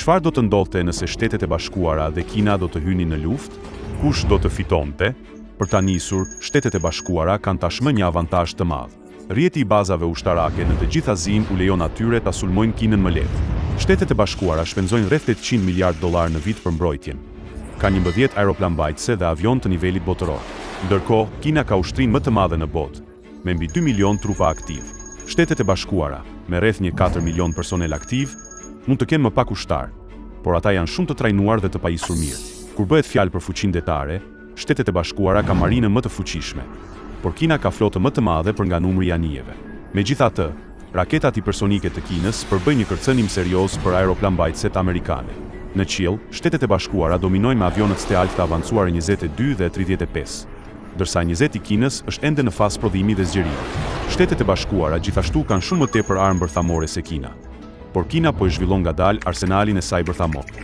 Çfarë do të ndodhte nëse Shtetet e Bashkuara dhe Kina do të hynin në luftë? Kush do të fitonte? Për ta nisur, Shtetet e Bashkuara kanë tashmë një avantazh të madh. Rrjeti i bazave ushtarake në të gjitha zinë u lejon atyre ta sulmojnë Kinën më lehtë. Shtetet e Bashkuara shpenzojnë rreth $800 miliardë në vit për mbrojtjen. Ka 11 aeroplanmbajtëse dhe avion të nivelit botëror. Ndërkohë, Kina ka ushtrinë më të madhe në botë, me mbi 2 milion trupa aktiv. Shtetet e Bashkuara, me rreth 4 milion personel aktiv, mund të kenë më pak ushtar, por ata janë shumë të trajnuar dhe të pajisur mirë. Kur bëhet fjalë për fuqinë detare, Shtetet e Bashkuara ka marinën më të fuqishme, por Kina ka flotë më të madhe për nga numri i anijeve. Megjithatë, raketat hipersonike të Kinës përbëjnë një kërcënim serioz për aeroplanmbajtëset amerikane. Në qiell, Shtetet e Bashkuara dominojnë me avionët stealth të avancuar 22 dhe 35, ndërsa 20 i Kinës është ende në fazë prodhimi dhe zgjerimi. Shtetet e Bashkuara gjithashtu kanë shumë më tepër armë bërthamore se Kina, por Kina po e zhvillon ngadalë arsenalin e saj bërthamor.